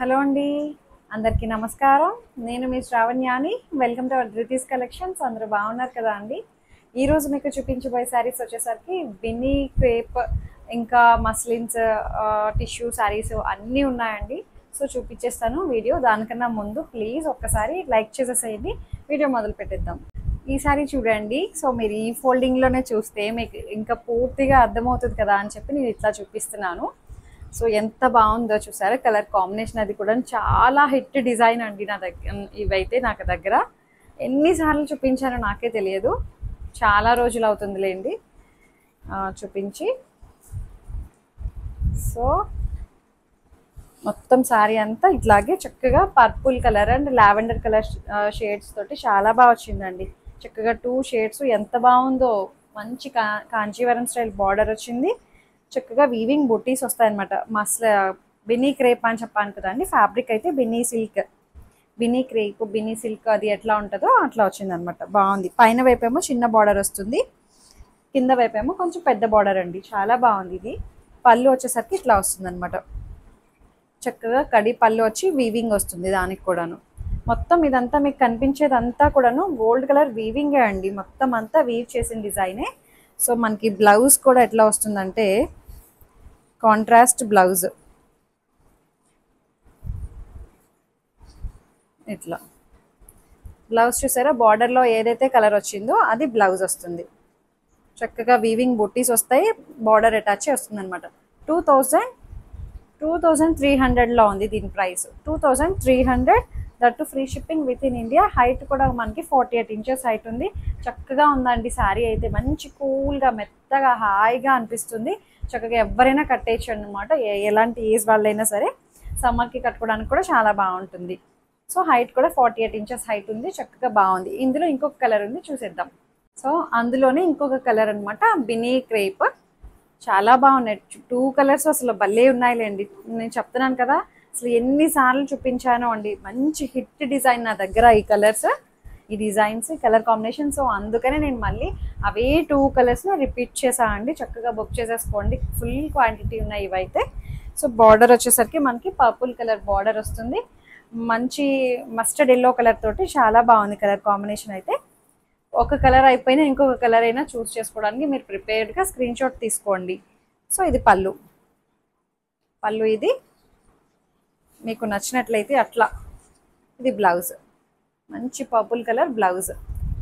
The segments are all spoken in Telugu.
హలో అండి, అందరికీ నమస్కారం. నేను మీ శ్రావణ్యాని. Welcome to our Dhruti's collections. అందరూ బాగున్నారు కదా అండి. ఈరోజు మీకు చూపించబోయే శారీస్ వచ్చేసరికి బిన్నీ క్రేప్, ఇంకా మస్లిన్స్, టిష్యూ శారీస్ అన్నీ ఉన్నాయండి. సో చూపించేస్తాను వీడియో. దానికన్నా ముందు ప్లీజ్ ఒక్కసారి లైక్ చేసేసేయండి. వీడియో మొదలు పెట్టేద్దాం. ఈ సారీ చూడండి. సో మీరు ఈ ఫోల్డింగ్లోనే చూస్తే మీకు ఇంకా పూర్తిగా అర్థమవుతుంది కదా అని చెప్పి నేను ఇట్లా చూపిస్తున్నాను. సో ఎంత బాగుందో చూసారా, కలర్ కాంబినేషన్ అది కూడా చాలా హిట్ డిజైన్ అండి. నా దగ్గర ఇవైతే నాకు దగ్గర ఎన్నిసార్లు చూపించానో నాకే తెలియదు. చాలా రోజులు అవుతుందిలేండి చూపించి. సో మొత్తం శారీ అంతా ఇట్లాగే చక్కగా purple colour and lavender colour shades తోటి చాలా బాగా వచ్చిందండి. చక్కగా 2 షేడ్స్ ఎంత బాగుందో. మంచి కాంచీవరం స్టైల్ బార్డర్ వచ్చింది. చక్కగా వీవింగ్ బుట్టీస్ వస్తాయన్నమాట. బిన్నీ క్రేప్ అని చెప్పాను కదండి. ఫ్యాబ్రిక్ అయితే Binny silk, Binny crepe, Binny silk అది ఎట్లా ఉంటుందో అట్లా వచ్చిందనమాట. బాగుంది. పైన వైపేమో చిన్న బార్డర్ వస్తుంది, కింద వైపేమో కొంచెం పెద్ద బార్డర్ అండి. చాలా బాగుంది. ఇది పళ్ళు వచ్చేసరికి ఇట్లా వస్తుంది అనమాట. చక్కగా కడి పళ్ళు వచ్చి వీవింగ్ వస్తుంది దానికి కూడాను. మొత్తం ఇదంతా మీకు కనిపించేదంతా కూడాను గోల్డ్ కలర్ వీవింగే అండి. మొత్తం అంతా వీవ్ చేసిన డిజైనే. సో మనకి బ్లౌజ్ కూడా ఎట్లా వస్తుందంటే కాంట్రాస్ట్ బ్లౌజ్ ఇట్లా. బ్లౌజ్ చూసారా, బార్డర్లో ఏదైతే కలర్ వచ్చిందో అది బ్లౌజ్ వస్తుంది. చక్కగా వీవింగ్ బుట్టీస్ వస్తాయి, బార్డర్ అటాచ్ వస్తుంది అనమాట. 2300లో ఉంది దీని price. 2300, that free shipping with in India. Height కూడా మనకి 48 ఇంచెస్ హైట్ ఉంది. చక్కగా ఉందండి శారీ అయితే. మంచి కూల్గా మెత్తగా హాయిగా అనిపిస్తుంది. చక్కగా ఎవరైనా కట్టేయచ్చు అనమాట. ఎలాంటి ఏజ్ వాళ్ళైనా సరే సమ్మర్కి కట్టుకోవడానికి కూడా చాలా బాగుంటుంది. సో హైట్ కూడా 48 ఇంచెస్ హైట్ ఉంది. చక్కగా బాగుంది. ఇందులో ఇంకొక కలర్ ఉంది, చూసేద్దాం. సో అందులోనే ఇంకొక కలర్ అనమాట, బినీ క్రేప్. చాలా బాగున్నాయి. 2 కలర్స్ అసలు భలే ఉన్నాయిలేండి. నేను చెప్తున్నాను కదా, అసలు ఎన్నిసార్లు చూపించానో అండి. మంచి హిట్ డిజైన్ నా దగ్గర ఈ కలర్స్, ఈ డిజైన్స్, కలర్ కాంబినేషన్. సో అందుకనే నేను మళ్ళీ అవే 2 కలర్స్ని రిపీట్ చేశాను అండి. చక్కగా బుక్ చేసేసుకోండి. ఫుల్ క్వాంటిటీ ఉన్నాయి ఇవైతే. సో బార్డర్ వచ్చేసరికి మనకి పర్పుల్ కలర్ బార్డర్ వస్తుంది. మంచి మస్టర్డ్ ఎల్లో కలర్ తోటి చాలా బాగుంది కలర్ కాంబినేషన్ అయితే. ఒక కలర్ అయిపోయినా ఇంకొక కలర్ అయినా చూస్ చేసుకోవడానికి మీరు ప్రిపేర్డ్గా స్క్రీన్ షాట్ తీసుకోండి. సో ఇది పళ్ళు. ఇది మీకు నచ్చినట్లయితే అట్లా. ఇది బ్లౌజ్, మంచి పర్పుల్ కలర్ బ్లౌజ్.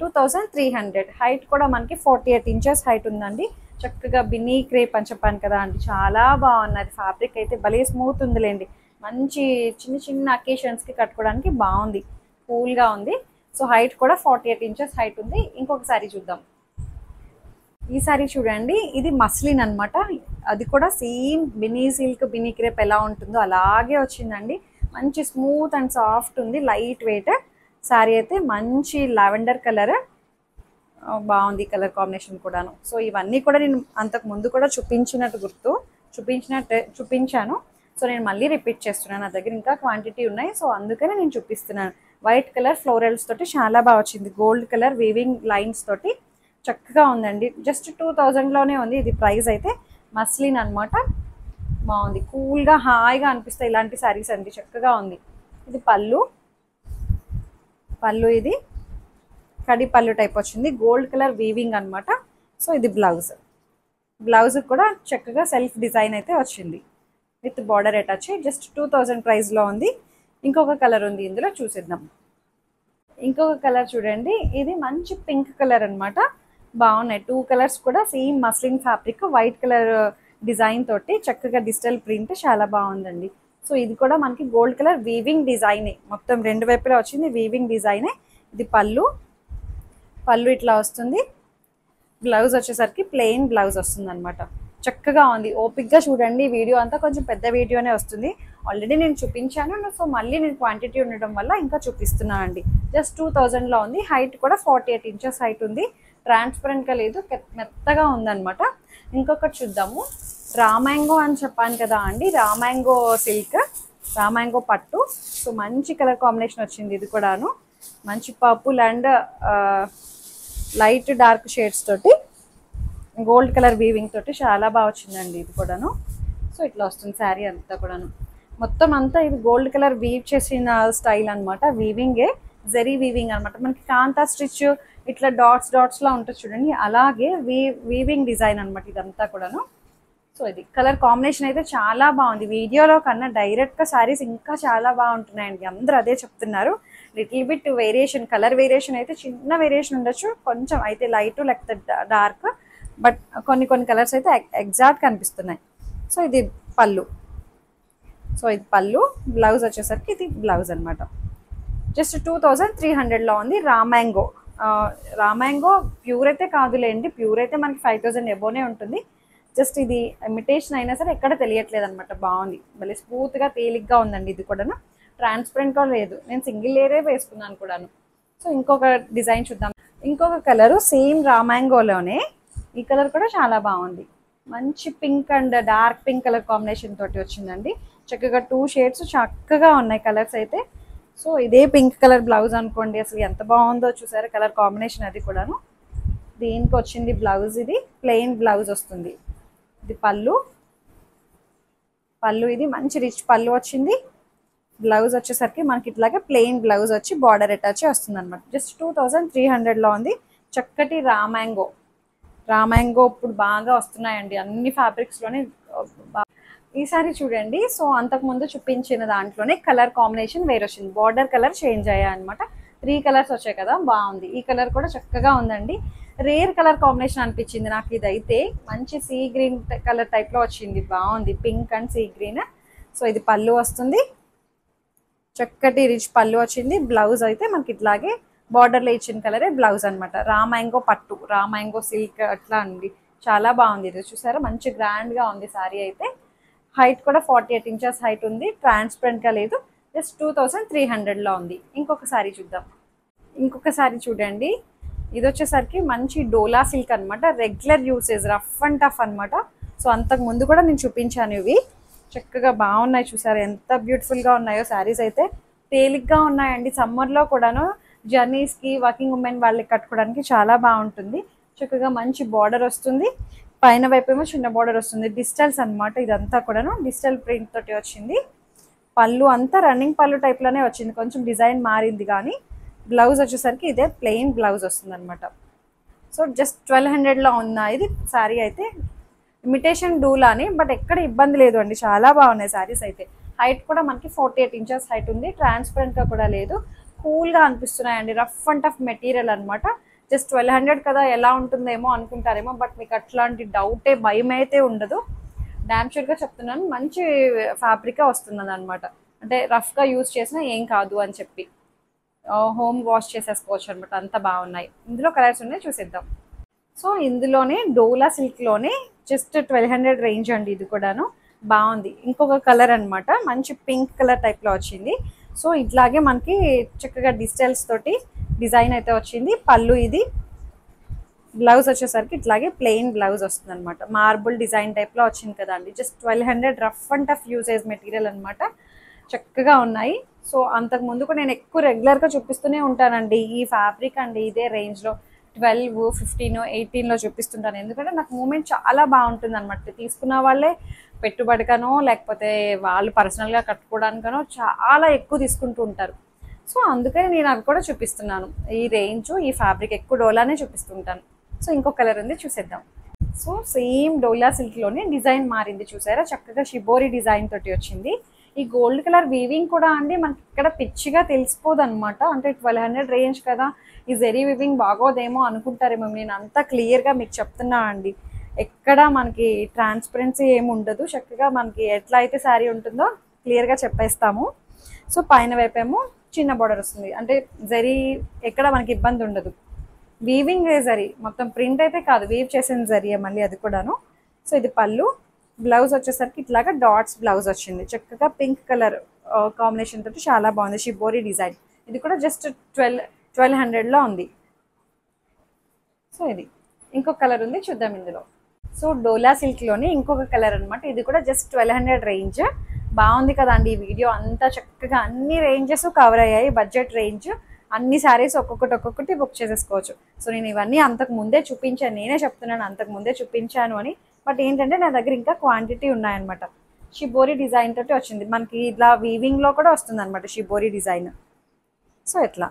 2300. హైట్ కూడా మనకి 48 ఇంచెస్ హైట్ ఉందండి. చక్కగా బిన్నీ క్రేప్ అని చెప్పాను కదా అండి. చాలా బాగున్నది. ఫ్యాబ్రిక్ అయితే భలే స్మూత్ ఉందిలేండి. మంచి చిన్న చిన్న అకేషన్స్కి కట్టుకోవడానికి బాగుంది, కూల్గా ఉంది. సో హైట్ కూడా 48 ఇంచెస్ హైట్ ఉంది. ఇంకొక సారీ చూద్దాం. ఈ సారీ చూడండి. ఇది మస్లిన్ అనమాట. అది కూడా same Binny silk, Binny crepe ఎలా ఉంటుందో అలాగే వచ్చిందండి. మంచి స్మూత్ అండ్ సాఫ్ట్ ఉంది, లైట్ వెయిట్ శారీ అయితే. మంచి లావెండర్ కలర్ బాగుంది కలర్ కాంబినేషన్ కూడాను. సో ఇవన్నీ కూడా నేను అంతకు ముందు కూడా చూపించాను. సో నేను మళ్ళీ రిపీట్ చేస్తున్నాను. నా దగ్గర ఇంకా క్వాంటిటీ ఉన్నాయి, సో అందుకనే నేను చూపిస్తున్నాను. వైట్ కలర్ ఫ్లోరల్స్ తోటి చాలా బాగా వచ్చింది. గోల్డ్ కలర్ వీవింగ్ లైన్స్ తోటి చక్కగా ఉందండి. జస్ట్ 2000లోనే ఉంది ఇది ప్రైస్ అయితే. మస్లిన్ అనమాట. బాగుంది, కూల్గా హాయిగా అనిపిస్తాయి ఇలాంటి శారీస్ అండి. చక్కగా ఉంది. ఇది పళ్ళు. ఇది కడి పళ్ళు టైప్ వచ్చింది. గోల్డ్ కలర్ వీవింగ్ అనమాట. సో ఇది బ్లౌజ్ కూడా చక్కగా సెల్ఫ్ డిజైన్ అయితే వచ్చింది విత్ బార్డర్ అటాచ్. జస్ట్ 2000 ప్రైస్లో ఉంది. ఇంకొక కలర్ ఉంది ఇందులో, చూసేద్దాం. ఇంకొక కలర్ చూడండి. ఇది మంచి పింక్ కలర్ అనమాట. బాగున్నాయి 2 కలర్స్ కూడా. Same muslin fabric, white colour design తోటి చక్కగా డిజిటల్ ప్రింట్ చాలా బాగుందండి. సో ఇది కూడా మనకి గోల్డ్ కలర్ వీవింగ్ డిజైనే. మొత్తం 2 వైపులా వచ్చింది వీవింగ్ డిజైనే. ఇది పళ్ళు ఇట్లా వస్తుంది. బ్లౌజ్ వచ్చేసరికి ప్లెయిన్ బ్లౌజ్ వస్తుంది అనమాట. చక్కగా ఉంది. ఓపిక్గా చూడండి. వీడియో అంతా కొంచెం పెద్ద వీడియోనే వస్తుంది. ఆల్రెడీ నేను చూపించాను. సో మళ్ళీ నేను క్వాంటిటీ ఉండడం వల్ల ఇంకా చూపిస్తున్నాను అండి. జస్ట్ 2000లో ఉంది. హైట్ కూడా 48 ఇంచెస్ హైట్ ఉంది. ట్రాన్స్పరెంట్గా లేదు, మెత్తగా ఉందన్నమాట. ఇంకొకటి చూద్దాము. రామాంగో అని చెప్పాను కదా అండి. రామాంగో సిల్క్, రామాంగో పట్టు. సో మంచి కలర్ కాంబినేషన్ వచ్చింది. ఇది కూడాను మంచి purple and light dark shades తోటి గోల్డ్ కలర్ వీవింగ్ తోటి చాలా బాగా వచ్చిందండి ఇది కూడాను. సో ఇట్లా వస్తుంది శారీ అంతా కూడాను. మొత్తం అంతా ఇది గోల్డ్ కలర్ వీవ్ చేసిన స్టైల్ అనమాట. వీవింగే, జెరీ వీవింగ్ అనమాట. మనకి కాంతా స్టిచ్ ఇట్లా డాట్స్ డాట్స్ లా ఉంటుంది చూడండి, అలాగే వీవింగ్ డిజైన్ అనమాట ఇదంతా కూడాను. సో ఇది కలర్ కాంబినేషన్ అయితే చాలా బాగుంది. వీడియోలో కన్నా డైరెక్ట్గా శారీస్ ఇంకా చాలా బాగుంటున్నాయండి, అందరూ అదే చెప్తున్నారు. Little bit variation, colour variation అయితే చిన్న వేరియేషన్ ఉండొచ్చు కొంచెం, అయితే లైట్ లేకపోతే డార్క్, బట్ కొన్ని కొన్ని కలర్స్ అయితే ఎగ్జాక్ట్ కనిపిస్తున్నాయి. సో ఇది పళ్ళు. సో ఇది పళ్ళు. బ్లౌజ్ వచ్చేసరికి ఇది బ్లౌజ్ అనమాట. జస్ట్ 2300లో ఉంది. రామ్యాంగో. రామ్యాంగో ప్యూర్ అయితే కాదులేండి, ప్యూర్ అయితే మనకి 5000 ఎబోనే ఉంటుంది. జస్ట్ ఇది ఇమిటేషన్ అయినా సరే ఎక్కడ తెలియట్లేదు అనమాట. బాగుంది, మళ్ళీ స్మూత్గా తేలిగ్గా ఉందండి. ఇది కూడాను ట్రాన్స్పరెంట్గా లేదు, నేను సింగిల్ లేయరే వేసుకున్నాను కూడాను. సో ఇంకొక డిజైన్ చూద్దాం. ఇంకొక కలరు సేమ్ రామ్యాంగోలోనే, ఈ కలర్ కూడా చాలా బాగుంది. మంచి pink and dark pink colour combination తోటి వచ్చిందండి. చక్కగా 2 షేడ్స్ చక్కగా ఉన్నాయి కలర్స్ అయితే. సో ఇదే పింక్ కలర్ బ్లౌజ్ అనుకోండి, అసలు ఎంత బాగుందో చూసారా కలర్ కాంబినేషన్. అది కూడాను దీనికి వచ్చింది బ్లౌజ్. ఇది ప్లెయిన్ బ్లౌజ్ వస్తుంది. ఇది పళ్ళు. పళ్ళు ఇది మంచి రిచ్ పళ్ళు వచ్చింది. బ్లౌజ్ వచ్చేసరికి మనకి ఇట్లాగే ప్లెయిన్ బ్లౌజ్ వచ్చి బార్డర్ అటాచ్ వస్తుంది అనమాట. జస్ట్ 2300లో ఉంది. చక్కటి రామ్యాంగో. రామ్యాంగో ఇప్పుడు బాగా వస్తున్నాయండి అన్ని ఫ్యాబ్రిక్స్లోనే. ఈసారి చూడండి, సో అంతకుముందు చూపించిన దాంట్లోనే కలర్ కాంబినేషన్ వేరే వచ్చింది, బార్డర్ కలర్ చేంజ్ అయ్యాయి అనమాట. 3 కలర్స్ వచ్చాయి కదా, బాగుంది. ఈ కలర్ కూడా చక్కగా ఉందండి. రేర్ కలర్ కాంబినేషన్ అనిపించింది నాకు ఇదైతే. మంచి సీ గ్రీన్ కలర్ టైప్లో వచ్చింది, బాగుంది. Pink and sea green. So ఇది పళ్ళు వస్తుంది, చక్కటి రిచ్ పళ్ళు వచ్చింది. బ్లౌజ్ అయితే మనకి ఇట్లాగే బార్డర్లో ఇచ్చిన కలరే బ్లౌజ్ అనమాట. రామ్యాంగో పట్టు, రామ్యాంగో సిల్క్ అట్లా అండి, చాలా బాగుంది. ఇది చూసారా మంచి గ్రాండ్గా ఉంది సారీ అయితే. హైట్ కూడా 48 ఇంచెస్ హైట్ ఉంది, ట్రాన్స్పరెంట్గా లేదు. జస్ట్ 2300లో ఉంది. ఇంకొక సారీ చూద్దాం. ఇంకొక సారీ చూడండి, ఇది వచ్చేసరికి మంచి డోలా సిల్క్ అనమాట. Regular usage, rough and tough అనమాట. సో అంతకు ముందు కూడా నేను చూపించాను ఇవి, చక్కగా బాగున్నాయి. చూసారు ఎంత బ్యూటిఫుల్గా ఉన్నాయో శారీస్ అయితే. తేలిగ్గా ఉన్నాయండి, సమ్మర్లో కూడాను జర్నీస్కి వర్కింగ్ ఉమెన్ వాళ్ళకి కట్టుకోవడానికి చాలా బాగుంటుంది. చక్కగా మంచి బార్డర్ వస్తుంది, పైన వైపు ఏమో చిన్న బార్డర్ వస్తుంది. డిజిటల్స్ అనమాట ఇదంతా కూడాను, డిజిటల్ ప్రింట్ తోటి వచ్చింది. పళ్ళు అంతా రన్నింగ్ పళ్ళు టైప్లోనే వచ్చింది, కొంచెం డిజైన్ మారింది కానీ. బ్లౌజ్ వచ్చేసరికి ఇదే ప్లెయిన్ బ్లౌజ్ వస్తుంది అనమాట. సో జస్ట్ 1200లో ఉన్న ఇది శారీ అయితే. ఇమిటేషన్ డూలాని, బట్ ఎక్కడ ఇబ్బంది లేదు అండి, చాలా బాగున్నాయి శారీస్ అయితే. హైట్ కూడా మనకి 48 ఇంచెస్ హైట్ ఉంది, ట్రాన్స్పరెంట్గా కూడా లేదు. కూల్గా అనిపిస్తున్నాయండి, రఫ్ అండ్ టఫ్ మెటీరియల్ అనమాట. జస్ట్ 1200 కదా ఎలా ఉంటుందేమో అనుకుంటారేమో, బట్ మీకు అట్లాంటి డౌటే భయం అయితే ఉండదు. డామ్ షూర్గా చెప్తున్నాను, మంచి ఫ్యాబ్రికే వస్తున్నది అనమాట. అంటే రఫ్గా యూజ్ చేసినా ఏం కాదు అని చెప్పి, హోమ్ వాష్ చేసేసుకోవచ్చు అనమాట. అంత బాగున్నాయి. ఇందులో కలర్స్ ఉన్నాయి, చూసేద్దాం. సో ఇందులోనే డోలా సిల్క్లోనే జస్ట్ 1200 రేంజ్ అండి. ఇది కూడాను బాగుంది. ఇంకొక కలర్ అనమాట, మంచి పింక్ కలర్ టైప్లో వచ్చింది. సో ఇట్లాగే మనకి చక్కగా డిజిటల్స్ తోటి డిజైన్ అయితే వచ్చింది. పళ్ళు ఇది. బ్లౌజ్ వచ్చేసరికి ఇట్లాగే ప్లెయిన్ బ్లౌజ్ వస్తుంది అనమాట. మార్బుల్ డిజైన్ టైప్లో వచ్చింది కదండి. Just 1200, rough and tough usage material అనమాట. చక్కగా ఉన్నాయి. సో అంతకు ముందు కూడా నేను ఎక్కువ రెగ్యులర్గా చూపిస్తూనే ఉంటానండి ఈ ఫ్యాబ్రిక్ అండి. ఇదే రేంజ్లో 12, 15, 18లో చూపిస్తుంటాను, ఎందుకంటే నాకు మూమెంట్ చాలా బాగుంటుంది అనమాట. తీసుకున్న వాళ్ళే పెట్టుబడికనో లేకపోతే వాళ్ళు పర్సనల్గా కట్టుకోవడానికనో చాలా ఎక్కువ తీసుకుంటూ ఉంటారు. సో అందుకని నేను అవి కూడా చూపిస్తున్నాను. ఈ రేంజ్, ఈ ఫ్యాబ్రిక్ ఎక్కువ డోలానే చూపిస్తుంటాను. సో ఇంకో కలర్ ఉంది, చూసేద్దాం. సో సేమ్ డోలా సిల్క్లోనే డిజైన్ మారింది, చూసారా చక్కగా షిబోరి డిజైన్ తోటి వచ్చింది. ఈ గోల్డ్ కలర్ వీవింగ్ కూడా అండి మనకి ఇక్కడ పిచ్చిగా తెలిసిపోదు అనమాట. అంటే 1200 రేంజ్ కదా, ఈ జెరీ వీవింగ్ బాగోదేమో అనుకుంటారేమో. నేను అంతా క్లియర్గా మీకు చెప్తున్నా అండి, ఎక్కడ మనకి ట్రాన్స్పరెన్సీ ఏమి ఉండదు. చక్కగా మనకి ఎట్లా అయితే శారీ ఉంటుందో క్లియర్గా చెప్పేస్తాము. సో పైన వైపేమో చిన్న బార్డర్ వస్తుంది, అంటే జరీ ఎక్కడ మనకి ఇబ్బంది ఉండదు. వీవింగ్ జరీ మొత్తం ప్రింట్ అయితే కాదు, వీవ్ చేసిన జరీ మళ్ళీ అది కూడాను. సో ఇది పళ్ళు. బ్లౌజ్ వచ్చేసరికి ఇట్లాగా డాట్స్ బ్లౌజ్ వచ్చింది. చక్కగా పింక్ కలర్ కాంబినేషన్ తోటి చాలా బాగుంది, షిబోరి డిజైన్. ఇది కూడా జస్ట్ 1200లో ఉంది. సో ఇది ఇంకొక కలర్ ఉంది, చూద్దాం ఇందులో. సో డోలా సిల్క్లోనే ఇంకొక కలర్ అనమాట. ఇది కూడా జస్ట్ 1200 రేంజ్. బాగుంది కదండి. ఈ వీడియో అంతా చక్కగా అన్ని రేంజెస్ కవర్ అయ్యాయి, బడ్జెట్ రేంజ్. అన్ని శారీస్ ఒక్కొక్కటి బుక్ చేసేసుకోవచ్చు. సో నేను ఇవన్నీ అంతకు ముందే చూపించాను, నేనే చెప్తున్నాను అంతకు ముందే చూపించాను అని. బట్ ఏంటంటే నా దగ్గర ఇంకా క్వాంటిటీ ఉన్నాయన్నమాట. షిబోరి డిజైన్ తోటి వచ్చింది మనకి, ఇట్లా వీవింగ్ లో కూడా వస్తుంది అనమాట షిబోరి డిజైన్. సో ఇట్లా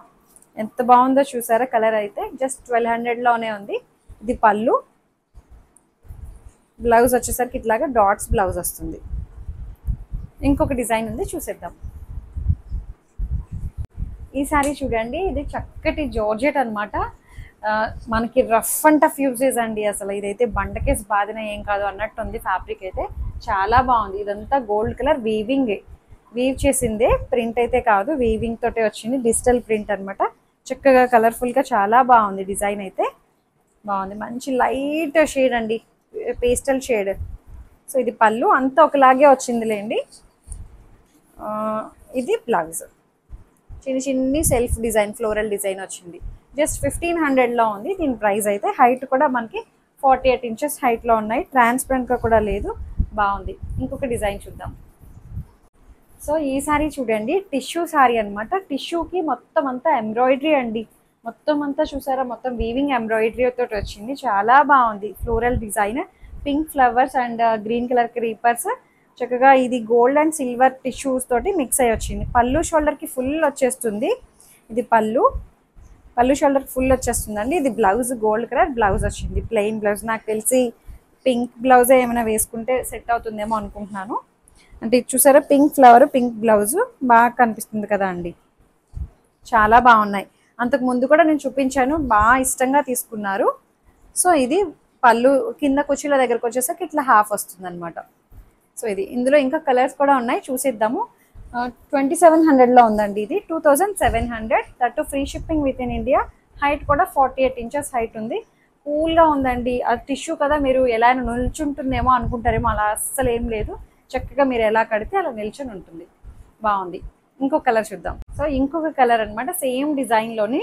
ఎంత బాగుందో చూసారా కలర్ అయితే, జస్ట్ 1200 లోనే ఉంది. ఇది పళ్ళు, బ్లౌజ్ వచ్చేసరికి ఇట్లాగా డాట్స్ బ్లౌజ్ వస్తుంది. ఇంకొక డిజైన్ ఉంది చూసేద్దాం. ఈ సారీ చూడండి, ఇది చక్కటి జార్జెట్ అనమాట. మనకి రఫ్ అండ్ టఫ్ యూజెస్ అండి. అసలు ఇదైతే బండకేసి బాధిన ఏం కాదు అన్నట్టు ఉంది. ఫ్యాబ్రిక్ అయితే చాలా బాగుంది. ఇదంతా గోల్డ్ కలర్ వీవింగ్, వీవ్ చేసిందే, ప్రింట్ అయితే కాదు, వీవింగ్ తోటే వచ్చింది. డిజిటల్ ప్రింట్ అనమాట. చక్కగా కలర్ఫుల్గా చాలా బాగుంది. డిజైన్ అయితే బాగుంది. మంచి లైట్ షేడ్ అండి, పేస్టల్ షేడ్. సో ఇది పళ్ళు అంతా ఒకలాగే వచ్చిందిలేండి. ఇది బ్లౌజ్, చిన్న చిన్ని సెల్ఫ్ డిజైన్, ఫ్లోరల్ డిజైన్ వచ్చింది. జస్ట్ 1500లో ఉంది దీని ప్రైస్ అయితే. హైట్ కూడా మనకి 48 ఇంచెస్ హైట్లో ఉన్నాయి. ట్రాన్స్పరెంట్గా కూడా లేదు, బాగుంది. ఇంకొక డిజైన్ చూద్దాం. సో ఈ సారీ చూడండి, టిష్యూ సారీ అనమాట. టిష్యూకి మొత్తం అంతా ఎంబ్రాయిడరీ అండి. మొత్తం అంతా చూసారా, మొత్తం వీవింగ్ ఎంబ్రాయిడరీ తోటి వచ్చింది. చాలా బాగుంది. Floral design, pink flowers and green colour creepers. చక్కగా ఇది గోల్డ్ అండ్ సిల్వర్ టిష్యూస్ తోటి మిక్స్ అయ్యి వచ్చింది. పళ్ళు షోల్డర్కి ఫుల్ వచ్చేస్తుంది. ఇది పళ్ళు, పళ్ళు షోల్డర్కి ఫుల్ వచ్చేస్తుందండి. ఇది బ్లౌజ్, గోల్డ్ కలర్ బ్లౌజ్ వచ్చింది, ప్లెయిన్ బ్లౌజ్. నాకు తెలిసి పింక్ బ్లౌజే ఏమైనా వేసుకుంటే సెట్ అవుతుందేమో అనుకుంటున్నాను. అంటే ఇది చూసారా, పింక్ ఫ్లవర్, పింక్ బ్లౌజ్ బాగా కనిపిస్తుంది కదా అండి. చాలా బాగున్నాయి. అంతకు ముందు కూడా నేను చూపించాను, బాగా ఇష్టంగా తీసుకున్నారు. సో ఇది పళ్ళు, కింద కుర్చీల దగ్గరకు వచ్చేసరికి ఇట్లా హాఫ్ వస్తుంది అనమాట. సో ఇది, ఇందులో ఇంకా కలర్స్ కూడా ఉన్నాయి, చూసేద్దాము. 2700లో ఉందండి ఇది. 2700, that free shipping with in India. Height కూడా 48 ఇంచెస్ హైట్ ఉంది. కూల్గా ఉందండి. అది టిష్యూ కదా, మీరు ఎలా నిల్చుంటుందేమో అనుకుంటారేమో, అలా అస్సలు ఏం లేదు. చక్కగా మీరు ఎలా కడితే అలా నిల్చుని ఉంటుంది. బాగుంది. ఇంకొక కలర్ చూద్దాం. సో ఇంకొక కలర్ అనమాట, సేమ్ డిజైన్లోని.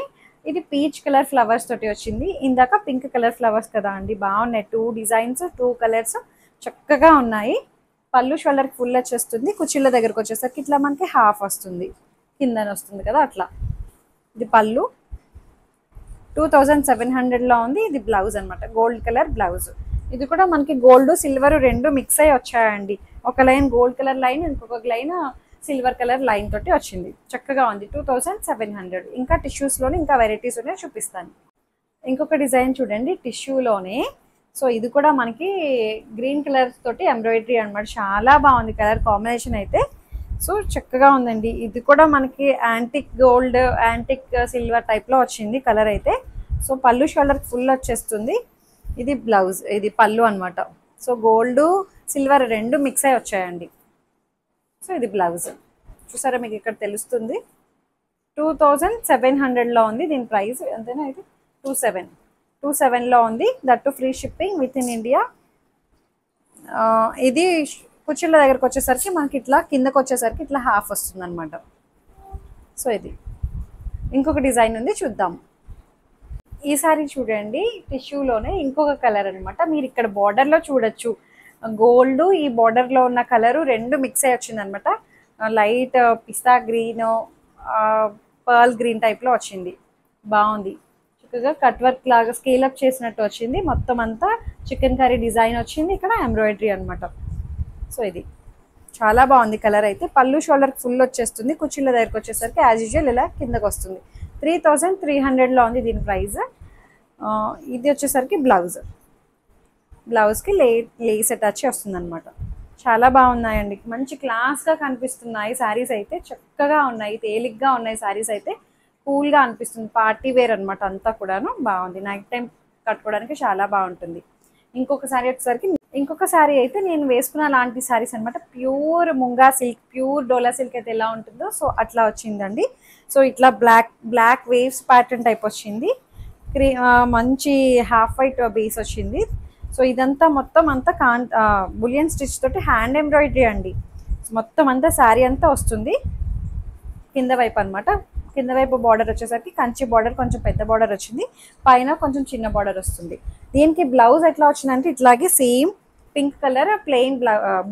ఇది పీచ్ కలర్ ఫ్లవర్స్ తోటి వచ్చింది. ఇందాక పింక్ కలర్ ఫ్లవర్స్ కదా అండి. బాగున్నాయి. 2 డిజైన్స్, 2 కలర్స్ చక్కగా ఉన్నాయి. పళ్ళు షోల్డర్కి ఫుల్ వచ్చేస్తుంది. కుర్చీల దగ్గరకు వచ్చేసరికి ఇట్లా మనకి హాఫ్ వస్తుంది, కిందన వస్తుంది కదా అట్లా. ఇది పళ్ళు, 2700లో ఉంది. ఇది బ్లౌజ్ అనమాట, గోల్డ్ కలర్ బ్లౌజ్. ఇది కూడా మనకి గోల్డ్ సిల్వర్ రెండు మిక్స్ అయ్యి వచ్చాయండి. ఒక లైన్ గోల్డ్ కలర్ లైన్, ఇంకొక లైన్ సిల్వర్ కలర్ లైన్ తోటి వచ్చింది. చక్కగా ఉంది. 2700. ఇంకా టిష్యూస్లోనే ఇంకా వెరైటీస్ ఉన్నాయి, చూపిస్తాను. ఇంకొక డిజైన్ చూడండి, టిష్యూలోనే. సో ఇది కూడా మనకి గ్రీన్ కలర్ తోటి ఎంబ్రాయిడరీ అనమాట. చాలా బాగుంది కలర్ కాంబినేషన్ అయితే. సో చక్కగా ఉందండి. ఇది కూడా మనకి యాంటిక్ గోల్డ్, యాంటిక్ సిల్వర్ టైప్లో వచ్చింది కలర్ అయితే. సో పళ్ళు షోల్డర్కి ఫుల్ వచ్చేస్తుంది. ఇది బ్లౌజ్, ఇది పళ్ళు అనమాట. సో గోల్డ్ సిల్వర్ రెండు మిక్స్ అయ్యి వచ్చాయండి. సో ఇది బ్లౌజ్, చూసారా మీకు ఇక్కడ తెలుస్తుంది. 2700లో ఉంది దీని ప్రైస్. అంతేనా, ఇది 27లో ఉంది. That free shipping with in India. ఇది కుర్చీల దగ్గరకు వచ్చేసరికి మనకి ఇట్లా, కిందకు వచ్చేసరికి ఇట్లా హాఫ్ వస్తుంది అనమాట. సో ఇది ఇంకొక డిజైన్ ఉంది, చూద్దాం. ఈ సారీ చూడండి, టిష్యూలోనే ఇంకొక కలర్ అనమాట. మీరు ఇక్కడ బార్డర్లో చూడొచ్చు, గోల్డ్ ఈ బార్డర్లో ఉన్న కలరు రెండు మిక్స్ అయ్యి వచ్చింది అనమాట. లైట్ పిస్తా గ్రీన్, పర్ల్ గ్రీన్ టైప్లో వచ్చింది. బాగుంది. చక్కగా కట్ వర్క్ లాగా స్కేల్ అప్ చేసినట్టు వచ్చింది. మొత్తం అంతా చికెన్ కర్రీ డిజైన్ వచ్చింది. ఇక్కడ ఎంబ్రాయిడరీ అనమాట. సో ఇది చాలా బాగుంది కలర్ అయితే. పళ్ళు షోల్డర్కి ఫుల్ వచ్చేస్తుంది. కుర్చీల దగ్గరకు వచ్చేసరికి యాజ్ యూజువల్ ఇలా కిందకు వస్తుంది. 3300లో ఉంది దీని ప్రైస్. ఇది వచ్చేసరికి బ్లౌజ్, బ్లౌజ్కి లేస్ అటాచ్ వస్తుంది అనమాట. చాలా బాగున్నాయండి, మంచి క్లాస్గా కనిపిస్తున్నాయి శారీస్ అయితే. చక్కగా ఉన్నాయి, తేలిగ్గా ఉన్నాయి శారీస్ అయితే. కూల్గా అనిపిస్తుంది. పార్టీ వేర్ అనమాట అంతా కూడాను. బాగుంది, నైట్ టైం కట్టుకోవడానికి చాలా బాగుంటుంది. ఇంకొక శారీ వచ్చేసరికి, ఇంకొక శారీ అయితే నేను వేసుకున్న లాంటి శారీస్ అనమాట. ప్యూర్ ముంగా సిల్క్, ప్యూర్ డోలా సిల్క్ అయితే ఎలా ఉంటుందో సో అట్లా వచ్చిందండి. సో ఇట్లా బ్లాక్ వేవ్స్ ప్యాటర్న్ టైప్ వచ్చింది. మంచి హాఫ్ వైట్ బేస్ వచ్చింది. సో ఇదంతా మొత్తం అంతా బులియన్ స్టిచ్ తోటి హ్యాండ్ ఎంబ్రాయిడరీ అండి. మొత్తం అంతా శారీ అంతా వస్తుంది. కింద వైపు అనమాట, కింద వైపు బార్డర్ వచ్చేసరికి కంచి బార్డర్, కొంచెం పెద్ద బార్డర్ వచ్చింది. పైన కొంచెం చిన్న బార్డర్ వస్తుంది. దీనికి బ్లౌజ్ ఎట్లా వచ్చిందంటే ఇట్లాగే సేమ్ పింక్ కలర్ ప్లెయిన్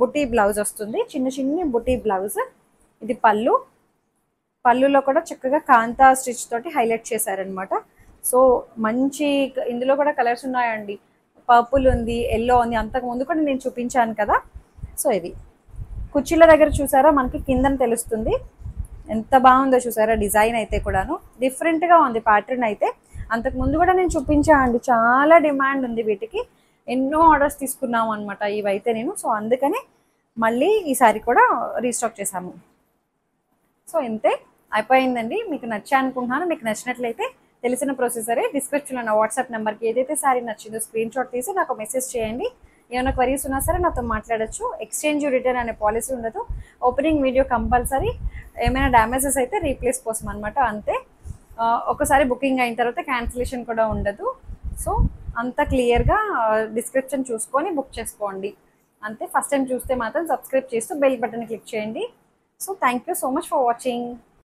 బుటీ బ్లౌజ్ వస్తుంది. చిన్న చిన్న బుటీ బ్లౌజ్. ఇది పళ్ళు, పళ్ళులో కూడా చక్కగా కాంతా స్టిచ్ తోటి హైలైట్ చేశారనమాట. సో మంచి, ఇందులో కూడా కలర్స్ ఉన్నాయండి. పర్పుల్ ఉంది, ఎల్లో ఉంది. అంతకు ముందు కూడా నేను చూపించాను కదా. సో ఇది కుర్చీల దగ్గర చూసారా మనకి కిందని తెలుస్తుంది, ఎంత బాగుందో చూసారా డిజైన్ అయితే కూడాను డిఫరెంట్గా ఉంది ప్యాటర్న్ అయితే. అంతకు ముందు కూడా నేను చూపించా అండి, చాలా డిమాండ్ ఉంది వీటికి, ఎన్నో ఆర్డర్స్ తీసుకున్నాము అనమాట ఇవైతే నేను. సో అందుకని మళ్ళీ ఈసారి కూడా రీస్టాక్ చేశాము. సో ఇంతే అయిపోయిందండి. మీకు నచ్చా అనుకుంటున్నాను. మీకు నచ్చినట్లయితే తెలిసిన ప్రొసెసరే, డిస్క్రిప్షన్లో నా వాట్సాప్ నెంబర్కి ఏదైతే సారీ నచ్చిందో స్క్రీన్ షాట్ తీసి నాకు మెసేజ్ చేయండి. ఏమైనా క్వరీస్ ఉన్నా సరే నాతో మాట్లాడచ్చు. ఎక్స్చేంజ్ రిటర్న్ అనే పాలసీ ఉండదు. Opening video compulsory. ఏమైనా డ్యామేజెస్ అయితే రీప్లేస్ కోసం అనమాట, అంతే. ఒకసారి బుకింగ్ అయిన తర్వాత క్యాన్సిలేషన్ కూడా ఉండదు. సో అంత క్లియర్గా డిస్క్రిప్షన్ చూసుకొని బుక్ చేసుకోండి అంతే. ఫస్ట్ టైం చూస్తే మాత్రం సబ్స్క్రైబ్ చేస్తూ బెల్ బటన్ క్లిక్ చేయండి. So thank you so much for watching.